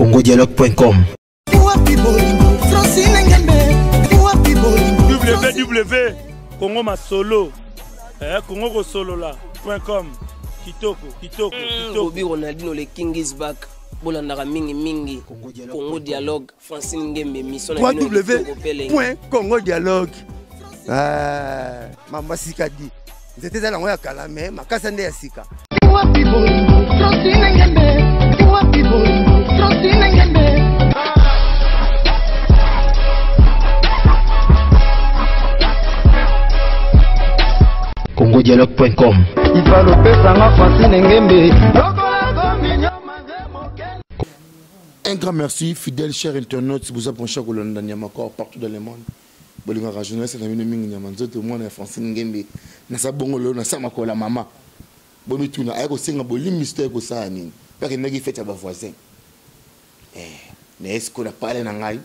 congodialogue.com. www Congo Masolo Congo Solo là.com. Kitoko Bobby Ronaldinho le King is back. Bolandaka mingi Congo Dialogue Francine Ngembe mission www.congodialogue. Mama Sikadi. C'était dans la Kalame, ma Kasande Asika. congodialogue.com. Un grand merci, fidèles chers internautes, si vous approchez au Niamakor partout dans le monde. Bolinga rajouner c'est la mine mingi nyamanzo tout le monde est français ngembe na sa bongolo na sa makola mama bomi tuna ayako senga bolim mystère ko sa nini parce que nagi fait ya ba voisin mais est-ce qu'on a parlé na ngai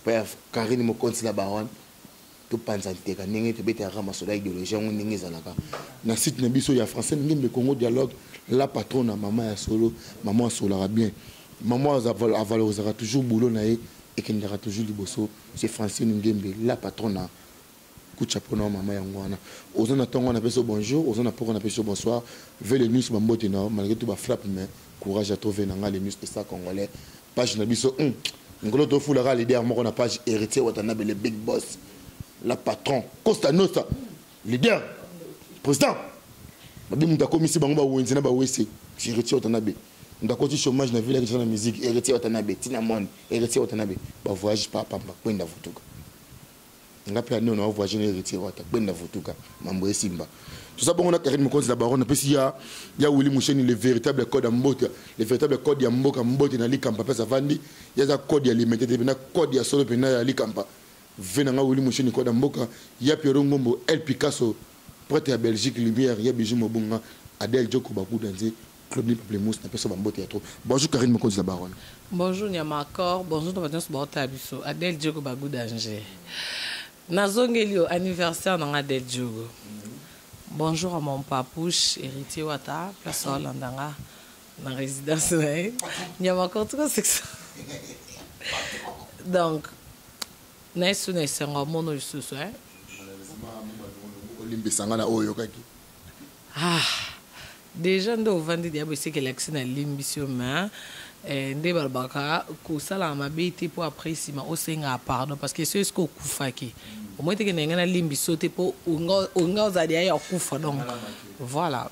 pa Karine mo konti la baronne to panza nteka ningi to beta rama soda idéologie on ningi zalaka na site na biso ya français ngembe Congo Dialogue la patronne maman ya solo maman solara bien maman a valorisera toujours boulot na et qu'il y aura toujours du bosso, c'est Francine Ngembe, la patronne. Kuchapona, maman Yangwana. Aux en attendant, on appelle ça bonjour, aux en attendant, on appelle ça bonsoir. Vers les news, malgré tout, frappe, mais courage à trouver dans les news de ça congolais. Page Nabiso, Ngolo Tofu, la l'idée à moi, on a page héritier, Watanabe, le big boss, la patron, Costa Nostra, leader, président. Babi Mouta Komissi Bangba Wenzina Bawese, héritier Watanabe. On a continué chômage dans la ville avec la musique, héritier Watanabe, Tinamon, héritier Watanabe, bah voyage pas, point d'avotuka. On a pris nous, on a voyagé héritier Watanabe, point d'avotuka, Mambo et Simba. Tout ça, bon, on a carrément compte la baronne, parce qu'il y a Willy Moucheni, le véritable code Mbote, le véritable code Yamboka, Mbote, Nali Kampa, Pesa Vandi, il y a un code limité, il y a un code solo Pena, Ali Kampa. Venant Willy Moucheni, code Mboka, il y a Pierre Ngombo, El Picasso, prêté à Belgique, Lumière, il y a Bijou Mobunga, Adèle Djoko Bakou Danzé. Bonjour Karine Mokonzi la baronne. Bonjour Niamakor, bonjour Tabiso, Adèle Diogo Bagou d'Angers. Nazongelio anniversaire dans Adèle Diogo. Bonjour à mon papouche, héritier Wata, place Hollandanga, dans la résidence. Niamakor, tout c'est ça. Donc, Naïsou Naïsenga, mon nom est Ah! Déjà, nous avons dit que l'élection est l'ambition, mais nous avons dit pour apprécier pardon parce que c'est ce qu'on a fait. Au moins, nous avons l'ambition pour donc voilà.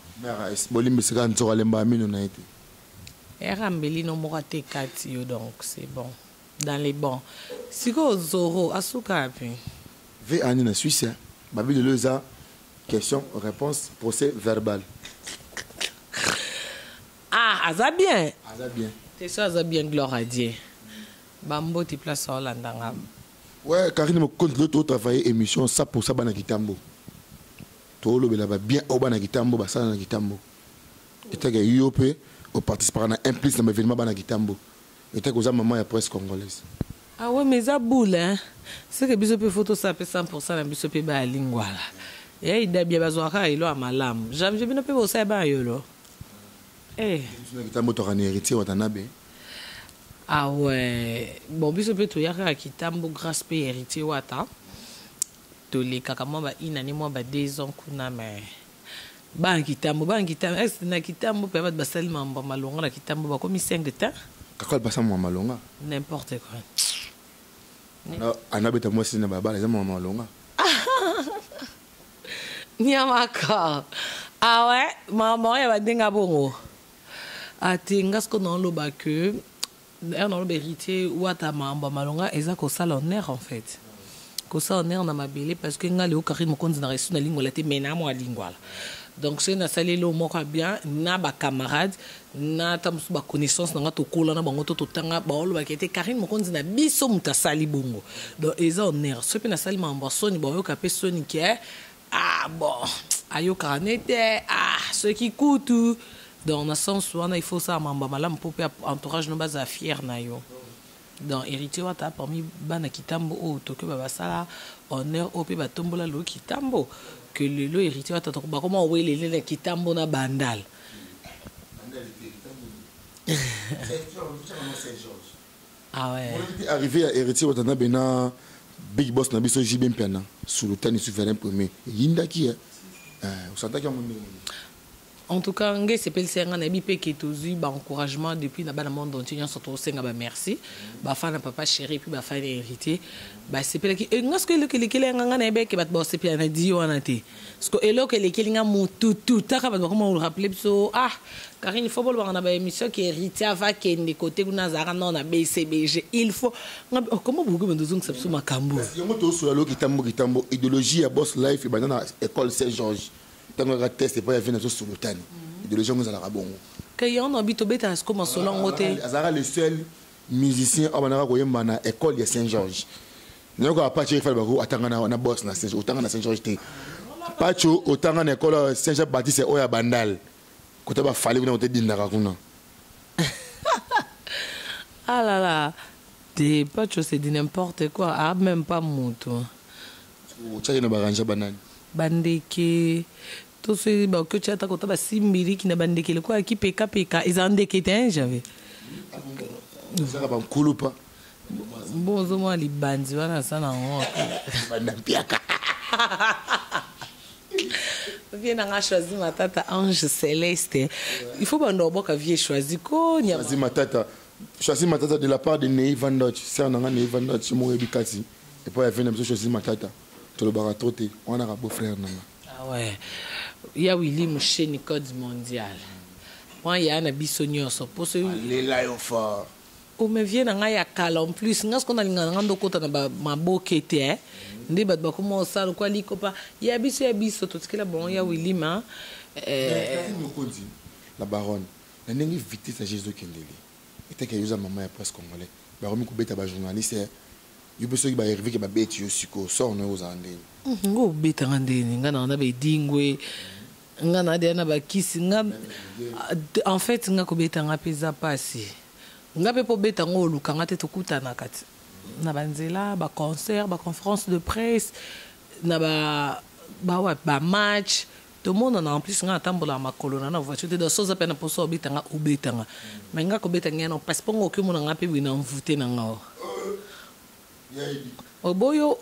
Donc c'est bon. Dans les bons. Si vous Zoro, Asuka. V. Annie na Suisse, Babi de Leza, question, réponse, procès verbal. Ah, ça bien. Ça bien. C'est ça, ça bien, gloire à Dieu. Bambo, tu places en Hollande. Ouais, Karine me compte l'autre travailler émission, ça pour ça, Banakitambo. Tout le monde bien au Banakitambo, ça Banakitambo. Et t'as gagné UOP, au participant à implice dans l'événement Banakitambo. Et t'as causé maman et presse congolaise. Ah ouais, mais ça boule, hein. C'est que Bisopé photo, ça fait 100% dans Bisopé Balingwa. Et il a bien besoin de à ma lame. J'ai bien peu au Saba, yolo. Ah ouais, bon, bisous peut y avoir qui tambo grâce à héritier wata. Tous les cacamois ba inani moi ba 2 ans kuna mais banki tambo est na kitambo peut ba seulement ba malonga na kitambo ba comme 5 de temps. Kakol ba sa mo malonga. N'importe quoi. Non, anabeta moi c'est na baba les mo malonga. Niamakor. Ah ouais, maman elle va dinga bongo. Atinga ce qu'on a le bac on a le héritier ou à ta maman malonga et ça qu'on salonnaire en fait qu'on salonnaire on a ma belle parce que nga le Karine mo konzi na resu na lingua la te mena mo lingua donc c'est na salé le moko bien na ba camarade na tam ba connaissance na to kola na bango to tanga ba olo ba kete Karine mo konzi na biso muta sali bongo donc et ça honneur ce pe na sali mamba soni ba yo ka pe soni ke ah bon ayo kanete ah ce qui coûte dans le sens où il faut ça mamba malam pour entourage no base fier na yo dans héritier wata parmi bana kitambo o to que baba sala honneur o pe ba tombola lo kitambo que le héritier wata to ba comment oui les kitambo na bandal Ah ouais. Arrivé à héritier au Tana Bena, Big Boss n'a pas JB Mpiana, sous le temps souverain premier. Yinda qui est. Vous sentez qu'il y a en tout cas, on c'est pel senga na bi pe qui tozu ba encouragement depuis na ba monde entier on surtout senga ba merci. Ba fa na papa chéri puis ba fa héritier. Ba c'est pel qui ngas que le que nga na be ke bat bo c'est puis na di wana te. Parce que elo que les nga mutu tout ta ka ba comment on rappeler so car il faut voir na ba émission qui héritier va kende côté kuna zara non na BCBG. Il faut comment beaucoup de gens ça ma kambo. Yo to so lo kitambo idéologie à Boss Life et ba na école Saint-Georges. Tant que test pas venir sur le temps idéologie on a bon que y en habite beta comme selon côté azara le seul musicien abanaka koyemba na école de Saint-Georges nako apache fa bako atanga na boss na Saint-Georges otanga na Saint-Georges te pacho otanga na école Saint-Jean Baptiste oya bandal kota ba fali kuna ote dindaka kuna ah là là des pacho c'est dit n'importe quoi ah même pas moto o tshaka na baranja banani bandeke tout ce ba que tu as kota ba simbiri ki na bandeke le quoi qui peka ezandeke te j'avais zaka ba nkulupa bon zo moi libandi wana sana ngo banda piaka vient na choisi matata ange céleste il faut bando boka vie choisi ko nya choisi matata de la part de Nei Van Dutch c'est un Nei Van Dutch mo ebikati et puis il vient de choisi matata to le baratroté on a un beau frère nanga ah ouais il y a Willy Moucheni code mondial moi il y a na bisonio so poso les lions fort o me vient na ya kala en plus ngas ko na linga ngando kota na ma bokete ndi bat ba komo sala kwa likopa ya biso to tikela bon ya Willy ma la baronne na ndenge vitesse à Jésus Kendeli était que usa maman ya presse congolais ba romi ko beta ba journaliste yo beso ki ba arrivé ke ba beti yo siko so no uzandeni ngo beta ngandeni ngana na be dingwe ngana de na ba kisi nga en fait nga ko beta nga peza pasi nga pe po beta ngo luka nga te to kutana kati na banzela ba concert ba conférence de presse na ba match tout le monde en plus nga tambola makolo na voiture de soza pena poso beta nga ubeta nga mais nga ko beta nga no parce que ngo ke mo nga pe bina mvute na nga oboyo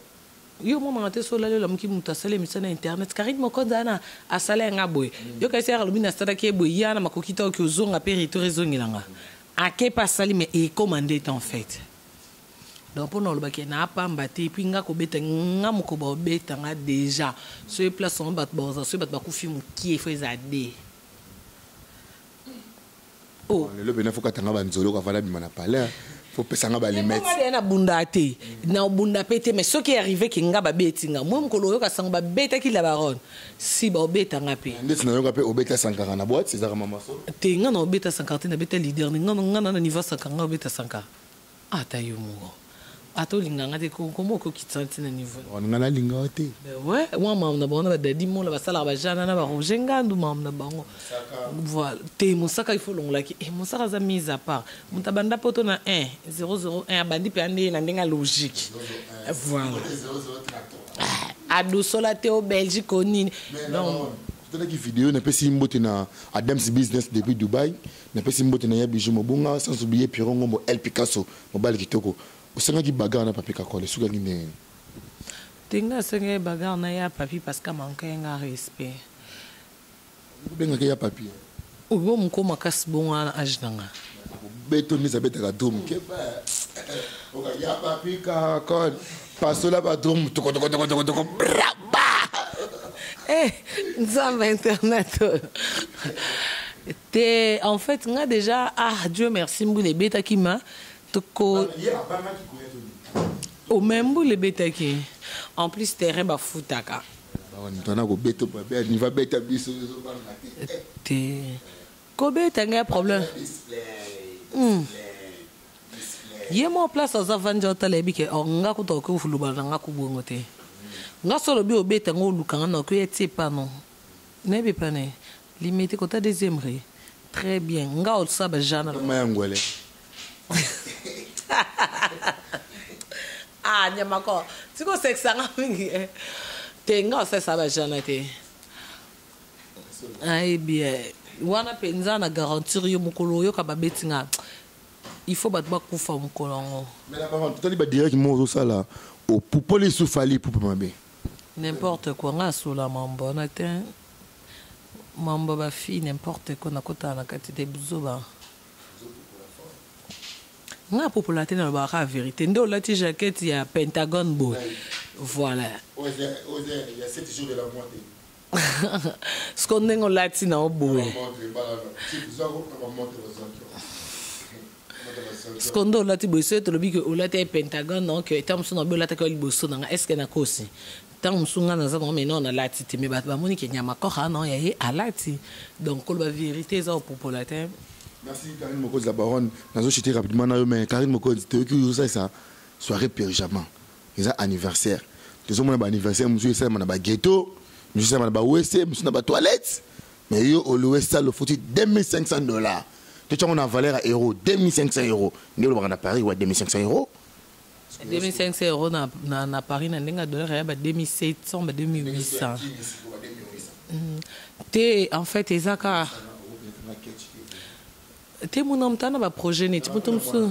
yo mama te so lalo lamki mutasale misana internet karit moko dana asala nga boy yo ka sera lubina stada ke boy yana makokita o kuzonga territoire zongilanga ake pasali mais e commandé en fait donc pour nous le baké na pamba te puis nga ko beta nga moko ba beta nga déjà so place on bat boza so bat ba ku film qui faut zade oh le bena faut katanga banzolo ka fala bimana pala faut pesanga ba limite na bundate na bunda pété mais ce qui est arrivé ki nga ba betinga moi mkolo yo ka sanga ba beta ki la baronne si ba beta nga pe ndeti na yo ka pe obeta 140 na boîte c'est ça mama so te nga na beta 50 na beta leader nga na niveau 50 nga beta 50 ata yo mo ato linganga te ko mo ko kitsanti na niveau on nga na linga te ouais moi mam na bona ba dadi mo la ba sala ba jana na ba rojengandu mam na bango voilà te musaka il faut longla ki musaka za mise à part mutabanda poto na 1 001 bandi pe ande na ndenga logique voilà adu sola te au Belgique nini non tena ki vidéo na pesi mbote na Adams Business depuis Dubai na pesi mbote na ya bijou mobunga sans oublier Piron Ngombo El Picasso mobile kitoko osanga ki bagarre na papi kakole suka ngine tinga senga bagarre na ya papi parce que manque un respect benga ke ya papi o bom koma kasbonga ajnanga beto ni zabeta ka drum ke ba o ka ya papi kakole pasola ba drum toko braba nzamba internet te en fait nga déjà Dieu merci mbule beta kima toko au même bout les bêtes qui en plus terrain ba futaka on a go beto ba ni va beta biso te ko beta nga problème ye mo place aux avanja talebi ke nga ko to ko fuluba nga ko bongo te nga solo bi obeta ngo lukanga na ko yeti pa non ne be pas ne limite ko ta deuxième ré très bien nga o sa ba jana mayangwele nyamako tiko sexanga mingi tenga sesa ba jana te ai bien wana penza na garantir yo mukolo yo ka ba betinga il faut battre bakufa mukolongo. Mais la parole, tu as dit bah direct moi ça là. Au pour les soufali pour mabe. N'importe quoi nga sola mambo na te. Mambo ba fille n'importe quoi na kota na katite buzoba. Nga popularité na ba la vérité. Ndo lati jaquette ya Pentagon boy. Voilà. Il y a 7 jours de la moitié. Ce qu'on est en latin na boy. Ce qu'on doit lati boy c'est le bique au lati Pentagon non que tam so na be lati ko liboso na est-ce que na kosi. Tam so nga na za no mais non na lati te me ba moni ke nyama ko ha non ya a lati. Donc ko la vérité za popularité. Merci Karine Mokoz la baronne. Nous allons rapidement mais Karine Mokoz, tu veux ça soirée pyjama. Ils ont anniversaire. Tu sais mon anniversaire, monsieur ça mon ghetto, monsieur ça mon WC, monsieur na toilette. Mais yo au l'ouest ça le foutu $2,500. Tu sais on a valeur à euro €2,500. Nous le à Paris ouais €2,500. €2,500 na Paris na ndinga dollar ya ba 2,700 ba 2,800. En fait ezaka te mon homme tana ba projet ne ti mutum su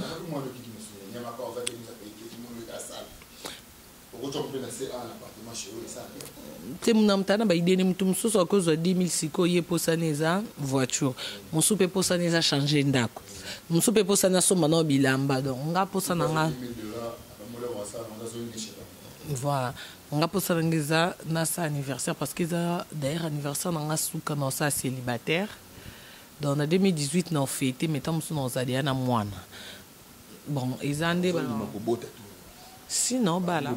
te mon homme tana ba idée ne mutum su so cause 10,000 siko ye posaneza voiture musu pe posaneza changer ndako musu pe posana so mana bilamba donc nga posana nga voilà nga posana ngeza na sa anniversaire parce que d'ailleurs anniversaire nga suka na sa célibataire. Dans 2018, nous avons fêté, mais nous avons fait un mois. Bon, ils ont dit... Sinon, bala.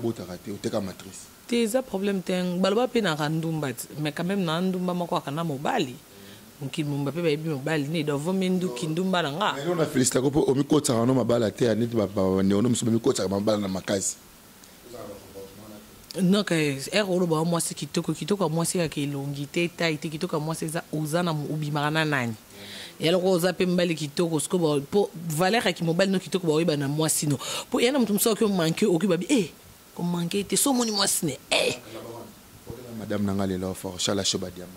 Tu as un problème, tu as un problème, mais quand même, tu as un problème mobile. Donc, il m'a fait un mobile, il doit vomir kindumba nga. Mais on a félicité au micro de Sarano Mabala, tu as dit que tu micro de Mabala na makasi. Non, moi c'est kitoko moi c'est que longité taille kitoko moi c'est ça uzana ubimarana nani. Et alors on zappe mbali kitoko ce que pour valeur qui mobile no kitoko ba oyeba na moi sino. Pour yana mutum so que manquer okuba bi comme manquer était so moni moi sine Madame Nangale là fort Chala Shoba Diamant.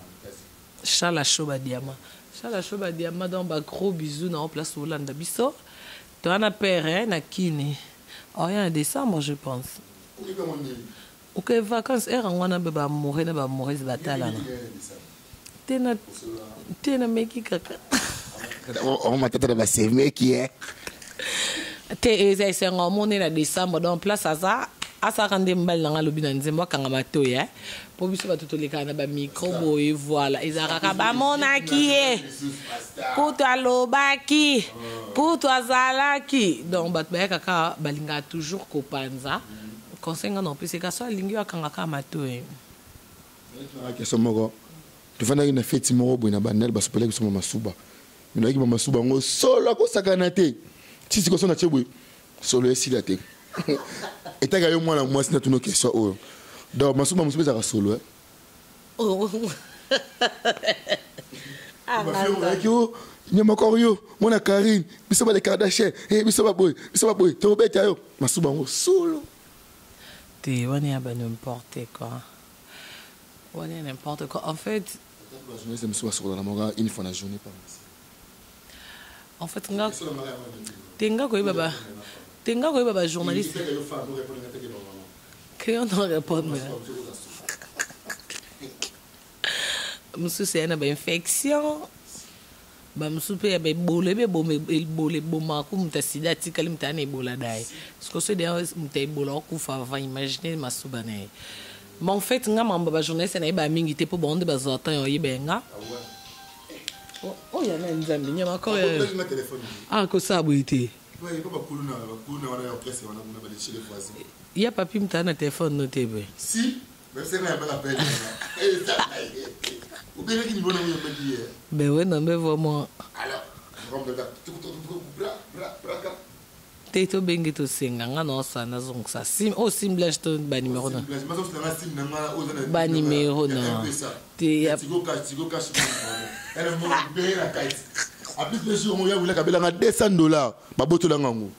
Chala Shoba Diamant dans ba gros bisous na place Hollande biso. Tu en as père na kini. Oh en décembre je pense. Ok, vacances, on ba mourir batala. Tena meki kaka. On m'a tête de ba c'est meki Te c'est un monnaie na décembre dans place ça asa rande mbal na lobi na nzembo kanga mato ya. Po biso ba tutoleka na ba micro boy voilà, izaraka ba monaki Kuta lobaki. Kuta zalaki. Donc bat ba kaka balinga toujours kopanza. Conseil non plus c'est que ça lingua kangaka matoe. Tu fais une fête moro na banel ba sopele ko masuba. Mina ki masuba ngo solo ko sakanate. Si ko sona chebwe. Solo esi la te. Et ta gayo mwana moi sina tuno question o. Donc masuba musuba za solo. Oh. Ah. Nyama korio, mona Karine, biso ba le Kardashian, biso ba boy, to beta yo. Masuba ngo solo. On est à n'importe quoi. On est n'importe quoi. En fait, une fois la journée par en fait, Tenga ko baba journaliste. Que on ne répond pas. Monsieur c'est une infection. Ba msupe ya bole bole boma ku mtasida tikali mtane bola dai parce que c'est d'ailleurs mtai bola ku fa va imaginer masubane mais en fait nga mamba ba journaliste na ba mingi te po bonde ba zota yo yibenga oh ya na nzambi nyama ko ah ko sabu ite ya papi mtana téléphone no tebe si mais c'est na ba appel ben ouais, non, mais vraiment. Alors, Teto bengi to singa nga no sana zongsa sim o sim blanche to ba numéro na ba numéro na te ya elle mo be la kait a plus de jours mo ya wula kabela nga $200 ba botola ngango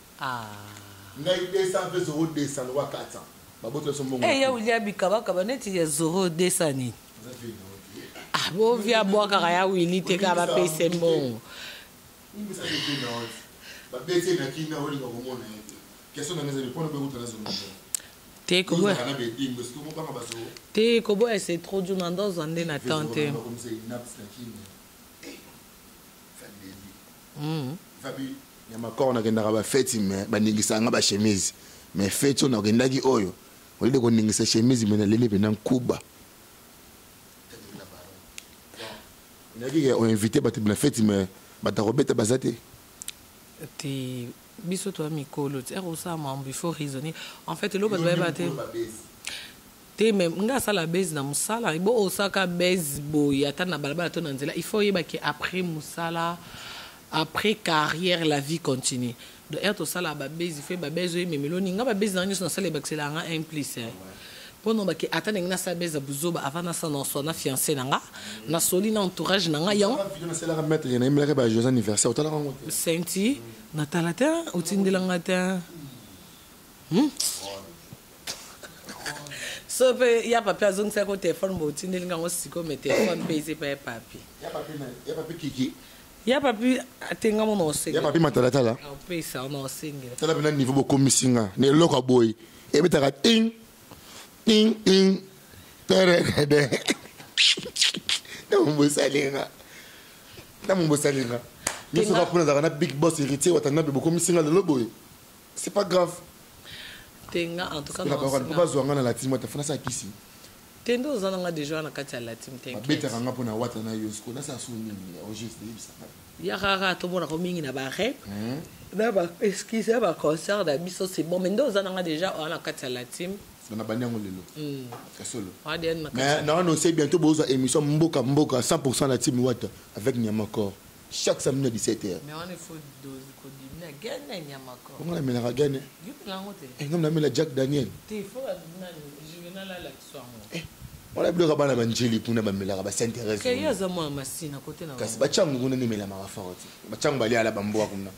ngai 200 pesos 200 wa 400 ba botola so mbongo ya wula bikaba kaba neti ya 200 ni bo via boa kaka ya wili te ka ba pese mbongo Te Kobo, c'est trop dur dans un an attente. Fabi, Yamakor na kenda ba feti me baningisa nga ba chemise. Mais feti on na kenda ki oyo. Oli de ko ningisa chemise me na lele pe na kuba. Naki ke on invité ba te na feti me ba ta robeta bazate. Te biso to mikolo, te rosa mambo il faut raisonner. En fait lo ba ba te. Te même nga sala base na musala, ibo osaka base boy atana balabala to na nzela. Il faut yeba que après musala après carrière la vie continue de être ça là babezi fait babezi mais meloni nga babezi na nyuso na sala baxela nga implice pour non ba ke atana nga sa beza buzoba avant na sa na so na fiancé nga na soli na entourage nga yang na sala mettre na imela ba joyeux anniversaire otala ngo senti na talata otindela nga ta so pe ya papi azong sa ko téléphone bo otindela nga ngo siko me téléphone pe c'est pas papi ya papi kiki ya papi atenga mo no se ya papi matalata la on peut ça no single tala bina niveau bo komisinga ne loko boy e betaka ting ting ting tere de na mo salinga ni so ka pona na big boss héritier watanga be bo komisinga le boy c'est pas grave tenga en tout cas na ba zo ngana la team watafuna sa kisi tendo uzana déjà na kati ya la team tenga beta nga pona wata na yosko na sa suni au juste ibisa ya rara to bona ko mingi na ba rep na ba excuse ba concert da biso c'est bon mais ndo uzana nga déjà na kati ya la team na banyango lelo kasolo mais non non c'est bientôt bozo émission mboka 100% la team wata avec Nyamakor chaque samedi à 17h mais on est faut dose ko dimna gagner Nyamakor on la mela gagner yupa ngote ngam na mela Jack Daniel te faut na juvenal la l'action on a bloqué bana banjeli puna ba mela ba s'intéresse que ya za moi masina côté na kasi ba changu kuna ni mela ma faroti ba changu bali ala bambo kuna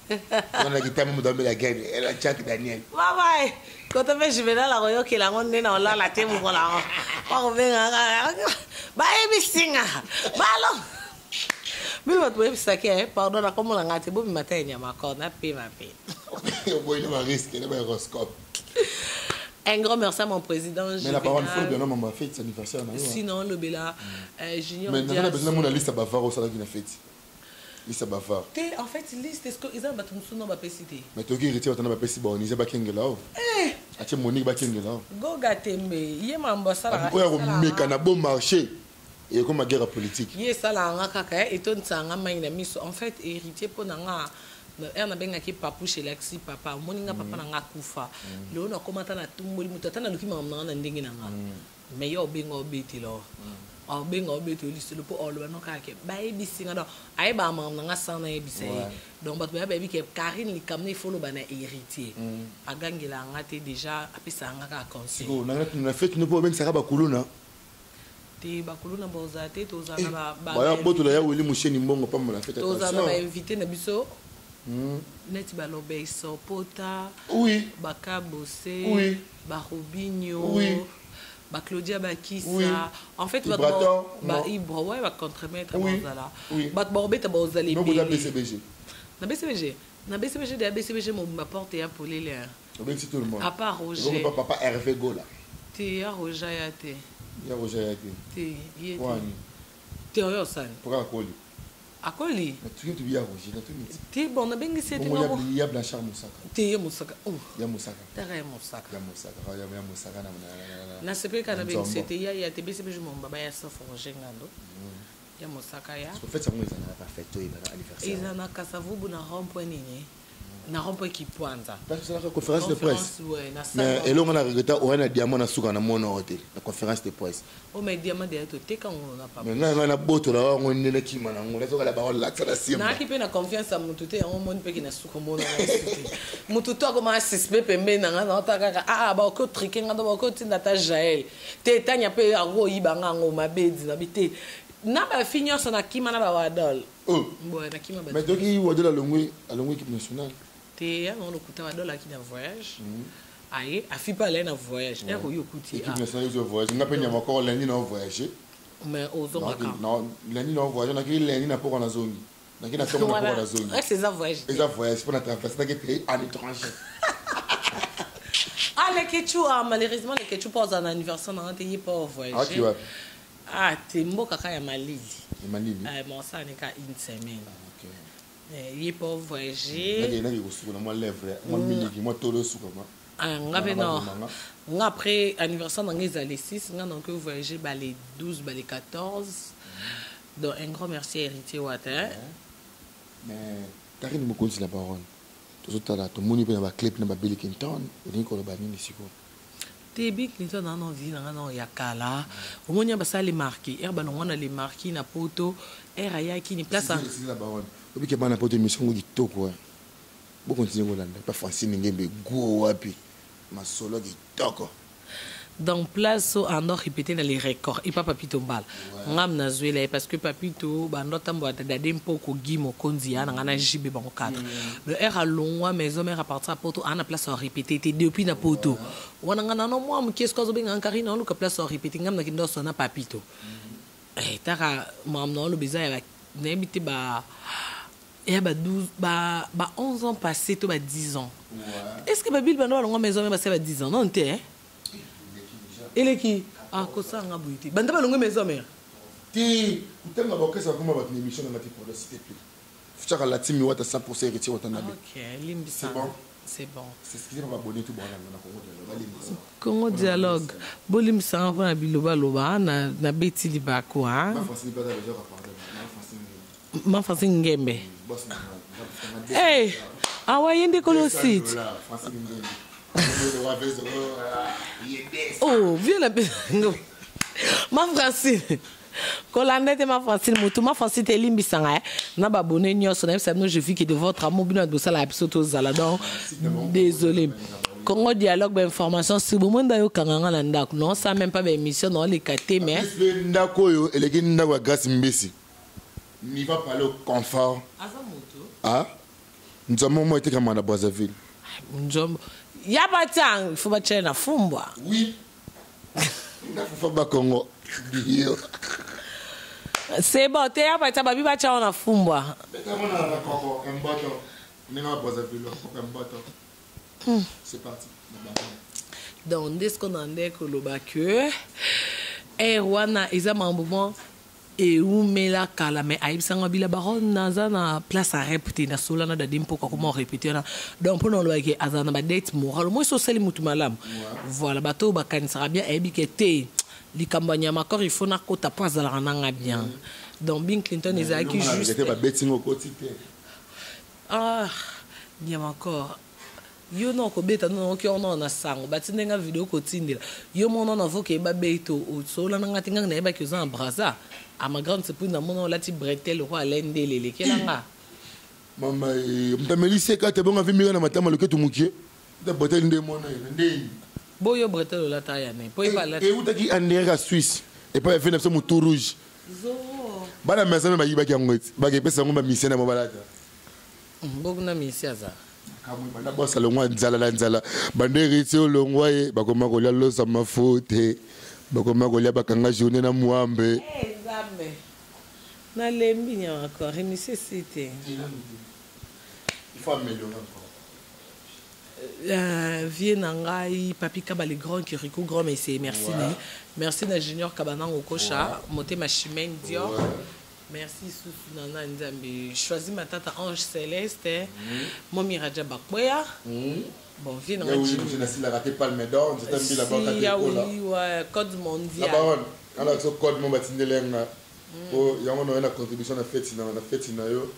on a kitama mu mela gagner elle Jack Daniel bye quand on fait juvenal la royo que la ngonne na la la temu ko la ko venga ba ebisinga balo Bill wat web saké pardon na comme la ngate bo matin Nyamakor na pe ma pe boy no risque na ba horoscope. Un grand merci à mon président. Mais la parole faut bien non m'a fait cet anniversaire na. Sinon le bela junior. Mais on a besoin de la liste bavard au salon qui na fête. Liste bavard. En fait liste est-ce que ils ont battu son nom ba pesité. Mais to qui héritier on a pas pesé ba on ba kengela o. Ache Monique ba kengela o. Go gatembe yema mbasala. Ko ya ko meka na bon marché. Et comme la guerre politique. Yé ça la nga kaka et ton sanga mai na miso en fait héritier pour nga na benga ki papu chez Lexi papa moninga papa na nga kufa le on a commenté na tumboli mutata na lukima na ndingi na nga mais yo benga obeti lo o benga obeti liste le po o le no ka ke ba ebisinga do ai ba ma na nga sana ebisa donc ba ba bi ke Karine li kamne folo ba na héritier agangela ngate déjà apesa nga ka conseil go na fait no po ben saka ba kuluna te bakuluna bozate tozana ba boto la ya weli musheni mbongo pa mo la fête tozana ba invité na biso neti balobe sopota oui bakabose oui barobinho oui ba Claudia Bakissa oui. En fait ba ibro ouais ba contre-maître bozala ba borbeta bozali no boza BCBG na BCBG de BCBG mo m'apporte ya polele ben tout le monde à part Roger papa Hervé Gola te ya Roger ya te ya Roger ya te ye wani te oyo san pourquoi Koli akoli tu tu ya Roger na tu te bon na bengi sete ngo ya Blanchard Moussaka te ya Moussaka ya Moussaka tara ya Moussaka ya Moussaka na sepe kana bengi sete ya te bese beje mo baba ya safa Roger ngando ya Moussaka ya en fait ça moi ils en a pas fait toi anniversaire ils en a kasavubu na rond-point nini na rond-point qui pointa parce que c'est la conférence de presse ouais na mais et là on a regretté on a diamant na suka na mono hotel la conférence de presse o mais diamant de to te kan on na pas mais na boto la on ne le kima na ngona to la parole là ça la simba na ki pe na confiance à mutu te on mon pe ki na suka mono mutu to ko ma sispe pembe na na ta ka ba ko tricker ngado ba ko tinda ta Jaël te tanya pe aro yibanga ngo mabedi na bite na ba finir ça na kima na ba wadol bon na kima ba mais donc il wadol à l'ongwe équipe nationale te ya on okuta wadol qui na voyage aye afi pas aller na voyage ya ko yokuti équipe nationale de voyage n'a pas n'y encore lundi na voyager mais aux hommes non lundi na voyage na ki lundi na pour na zone Donc il a tombé dans la zone. C'est ça voyage. Et ça voyage pour notre place, c'est pays en étranger. Ah les ketchup, malheureusement les ketchup pour un anniversaire on a été pas voyager. Ah tu vois. Ah t'es mboka kaya Malili. Malili. Bon ça n'est qu'à une semaine. OK. Il pas voyager. Là il reçoit moi lèvre, moi miliki, moi tolo sous comment. Ngabe non. Après anniversaire on est allé 6, on donc voyager bah les 12, bah les 14. Donc un grand merci à Héritier Water. Mais Karine me connaît la parole. Tout ça là, tout le monde peut avoir clip na Bill Clinton, et ni ko lo bani ni siko. Te Bill Clinton na non vie na non yakala. Au moins ba ça les marqués. Ba non on a les marqués na poto. Era ya ki ni place. C'est la parole. Obi ke bana poto mission ngo kitoko. Bo continuer ngolanda. Pas Francine ngembe go wapi. Ma solo kitoko. Dans place on doit répéter dans les records et pas Papito Mbala ngam na zwela parce que Papito ba ndota mbo ta dade mpoko gimo konzia na ngana jibe bango 4 le era longwa maison mère à partir poto ana place à répéter depuis na poto wana ngana no moi qu'est-ce que zo benga nkari na luka place à répéter ngam na kindo sona Papito tara mam no lo beza ya n'habite ba et bah 12 bah 11 ans passé to ba 10 ans est-ce que Babil bano longa maison mère ba 10 ans non t'es il est qui ah kosa nga buiti banda balongo maison mère ti mtenga bokesa kuma ba émission na mati pour la cité plus fuchaka la team wata 100% héritier wata nabe OK limbisa c'est bon c'est ce qui va abonner tout bon na Congo dialogue bolimbisa nga na biloba loba na beti libako hein ma fasi ngembe eh awayende kolo site oh viens la ma Francine Kolandete ma Francine mutu ma Francine te limbisanga na ba bonne nyoso na ça je vis que de votre amour bino de ça la episode aux aladon désolé Congo dialogue ba information si bon nda yo kanganga na ndako non ça même pas ba émission non les katé mais ndako yo eleki ndako gas mbesi ni va parler au confort ah nous avons moi été comme à Brazzaville njombo Yabatang, il faut battre na fumbwa. Oui. Il faut pas Congo. C'est bon, t'es yabatang, babi battre na fumbwa. C'est parti. Donc, dès qu'on en est que le bac, Erwana, ils ont un moment. Et où mais la kala mais aïb sanga bila baron na place à répéter na solana da dimpo comment répéter na donc pour nous le azana ba date moral moi so seli mutu malam voilà bato ba kan sera bien aïbi kete li kambanya makor il faut na kota pas za la nanga bien donc Bill Clinton ils a qui juste c'était ba betting au quotidien ah bien encore yo non ko beta non ki ono na sango batinde nga video ko tindela yo mono na voke ba beto o solana ngati nga na ba ki za braza à ma grande épouse dans mon lati bretel roi lendelele kelanga mama mtamelise ka te bonga vimira na matama loketo mukie de bretel nde mona nde boyo bretel la taille ne po pas la et où taki andera Suisse et pas fait nafso mutu rouge zo bana mesa ba yiba kyangweti ba ke pesa ngomba mission na mobalata boku na mission za kamwe bana bossa longwa nzala la nzala banderi tio longwa ye bakoma ko la losa mafote bakoma ko la bakanga journée na muambe Zambe na lembi nya encore nécessité il faut améliorer encore vie nangai papi kabali grand kiriko grand merci merci na junior kabana okocha monter ma chimène dio merci sous nana nzambe choisi ma tata ange céleste mon miraja bakboya bon vie nangai je n'ai pas raté palme d'or je t'ai mis la banque oui ouais code mondial la baronne alors ce code mon batindelenga oh yango no na contribution na fête na yo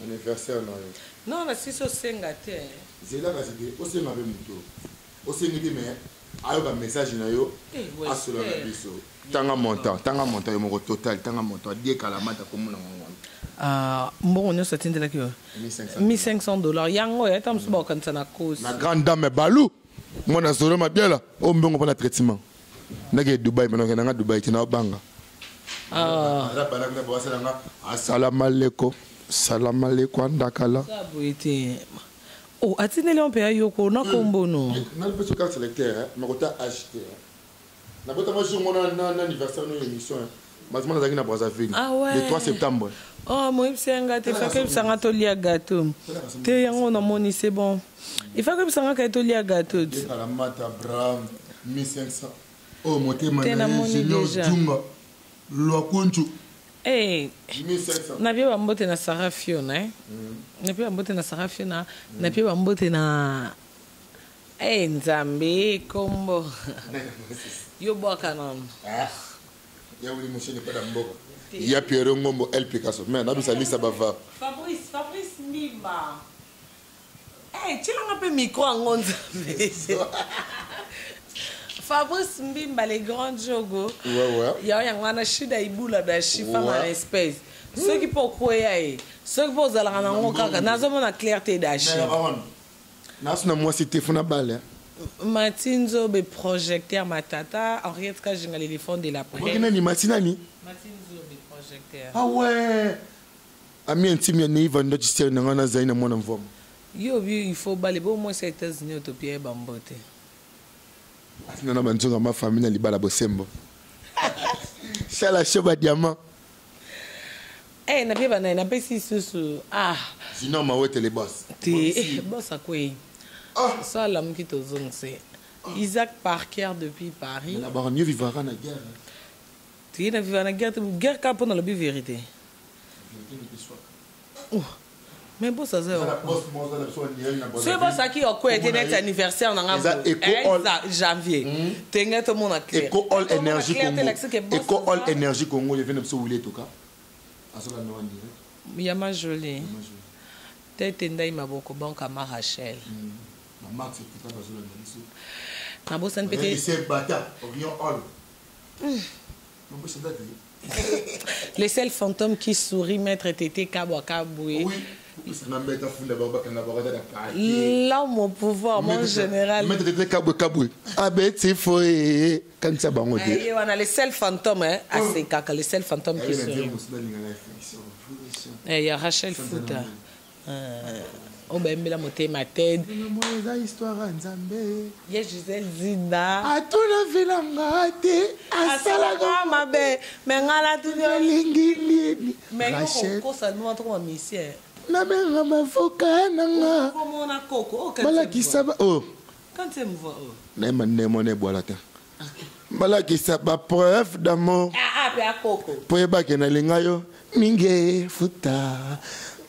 anniversaire na yo non la si so senga te zela ka zide o senga be muto o sengi te mais ayo ba message na yo asola na biso tanga montant yo moko total tanga montant die kala mata komuna ngwana bon on se tindela ki $1500 yango ya tam suba kanisa na cause na grande dame balou moi na solo mabiela o mbongo pour la traitement nage Dubai maintenant nga Dubai tina banga la balanga bo salanga assalamu alaikum salam alaikum ndakala sabuiti oh atinele on pe ayoko na kombono na le petit carte sélecteur mais kota acheter na bota moi jour mon anniversaire no émission Mazman azaki na Brazzaville. Ah ouais. Le 3 septembre. Oh, moi, c'est un gâteau. Il faut que ça soit lié à gâteau. Tu es en amont, c'est bon. Il faut que ça soit lié à gâteau. La mata Abraham 1500. Oh, mon thème est déjà. Loakunchu. Eh, 1500. na pia bambote na Sarah Fiona, eh? Na pia bambote na Sarah Fiona, na pia bambote na Nzambe kombo. Yo boka non. Ah. Ya wuli monsieur ne pas d'amboka. Ya Pierre Ngombo El Picasso. Mais na bisa lisa bava. Fabrice Mimba. Eh, tu l'as un peu micro en Nzambe. Fabrice Mbimba, les grands jogo. Ouais. Il y a un chida ibula da chifa en espèce. Ceux qui peuvent croire, ceux qui peuvent aller en kaka, n'a jamais la clarté d'achi. Nasuna moi c'était fona balle. Matinzo be projecteur matata, Henriette ka jinga l'éléphant de la presse. Ni matinani. Matinzo be projecteur. Ah ouais. Ami intime ni vando tsi na ngana zaina mwana mvom. Yo bi il faut baler au moins 7 États-Unis utopia bambote. Nana banzonga ma famille na libala bosembo. Shala shoba diamant. Eh na biba na pesi susu. Ah. Sinon ma wote les boss. Ti boss akwe. Ah, ça la mkito zongse. Isaac Parker depuis Paris. La baron mieux vivra na guerre. Tu na vivra na guerre ka pona la vérité. Mais bon ça c'est ça qui a quoi été net anniversaire dans janvier. Tenga tout le monde a clair. Eco All Energy Congo. Eco All Energy Congo, il vient de se rouler tout cas. Il y a ma jolie. Tête ndai maboko banque à Rachel. Maman c'est tout à fait na bosan pété. C'est bata, Orion All. Les seuls fantômes qui sourient, maître Tété Kaboué. Oui. L'homme au pouvoir, mon général. Maître Tété Kaboué. Ah ben c'est faux. Quand ça va on a les seuls fantômes, hein, à ces caca, les seuls fantômes qui sourient. Il y a Rachel Fouta. Oh ben la montée ma tête. Histoire Nzambe. Il y a Gisèle Zina. A tout la vilanga te. Asala ma belle. Mais ngala tout lingi. Mais ko ça nous entre mission. Na benga mafoka nanga. Comment on a coco? Malaki saba oh. Quand tu me vois oh. Na manemone boalata. Malaki saba preuve d'amour. Ah pe a coco. Poeba ke na linga yo minge futa.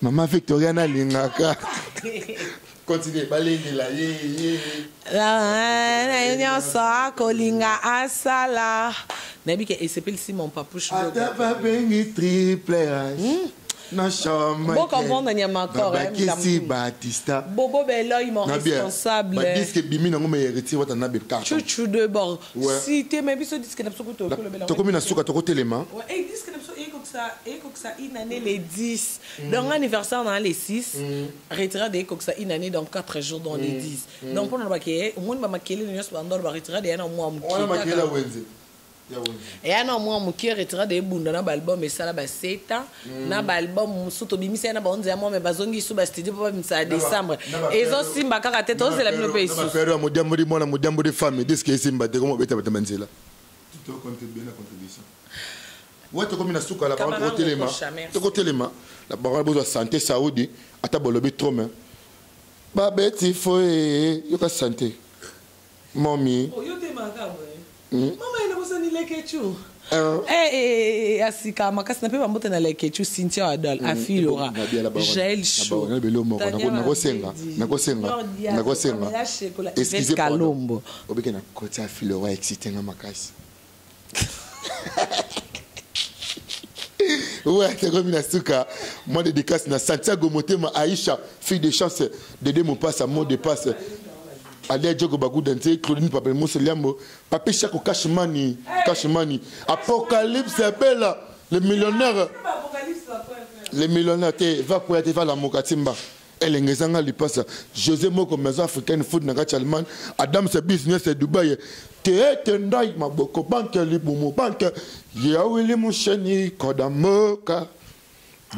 Maman Victoria na lingaka. Continue, balingi la ye. La union sa kolinga asala. Nabi ke s'appelle Simon Papouche. Ata ba bengi triple H. Na chambre. Bon comment on y a encore hein. Kisi Batista. Bobo Bello il mon responsable. Ba disque bimi na ngome héritier wata na be carte. Chouchou de bord. Si te mais biso disque na psoko to le Bello. To komi na suka to kotelema. Ouais, et disque na psoko ça une année les 10. Donc anniversaire dans les 6. Retira de ça une année dans 4 jours dans les 10. Donc pour nous baké, au monde ba makele nyos ba ndor ba retira de na moi mu. On makela wenze. Et un mois mon cœur retira de bunda na album et ça là ba 7 ans na album surtout bimisa na ba 11 mois mais bazongi sous ba studio pour bimisa décembre et zo simba kaka tete ose la bino peso pero modiambo di mona modiambo di femme disque simba de comment beta beta manzela tout contribuer na contribution ouais to comme na suka la parole kotelema to kotelema la parole besoin santé saoudi ata bolobi trop mais ba beti foi yo ka santé mommy oh yo te makabo mama ina bosani lekechu asika makasi na pe bambote na lekechu Cynthia Adal afilora Jaël Chou nakosenga excusez Kalombo obike na koti afilora excitenga makasi ouais c'est comme une suka moi dédicace na Santiago Motema Aïcha fille de chance de mon passe à mot de passe Alia Diogo Bagou Dante, Claudine Papel Mousseliambo, Papé Chako Kashmani, Apocalypse Bella, le millionnaire. Le millionnaire, va pour être la Mokatimba. Elle est ngezanga li passe. José Moko maison africaine food na Chalman, Adam c'est business c'est Dubaï. Te ndai maboko banque li bumu banque. Ya wili musheni kodamoka.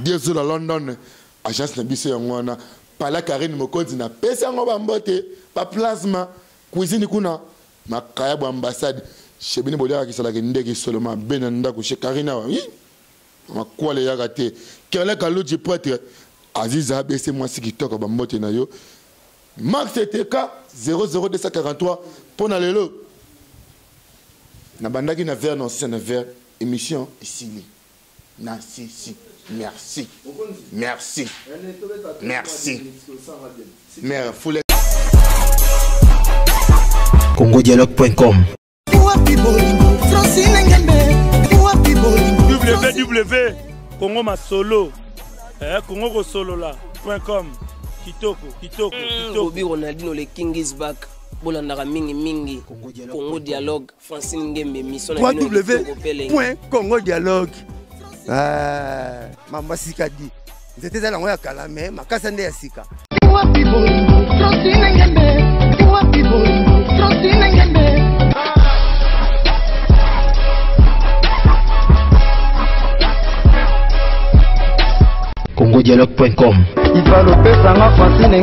Diezo la London, agence na biso yangwana. Pala Karine Mokonzi na pesa ngo bambote pa plasma cuisine kuna makaya bo ambassade Chebini Bolia qui s'est ndeki seulement benanda ko chez Karina oui ma quoi les yagate quel kalo du prêtre Aziza ABC moi si qui toka ba mbote na yo Max TK 00243 pour na lelo na bandaki na vers non c'est na vers émission ici na si merci merci merci mère foule congodialogue.com www Congo Masolo Congo Solo là.com kitoko Bobby Ronaldinho le King is back bolandaka mingi Congo Dialogue Francine Ngembe mission www.congodialogue mama sika di nzete za lango ya kala me makasa nde ya sika congodialogue.com Il va le faire, ça m'a fasciné,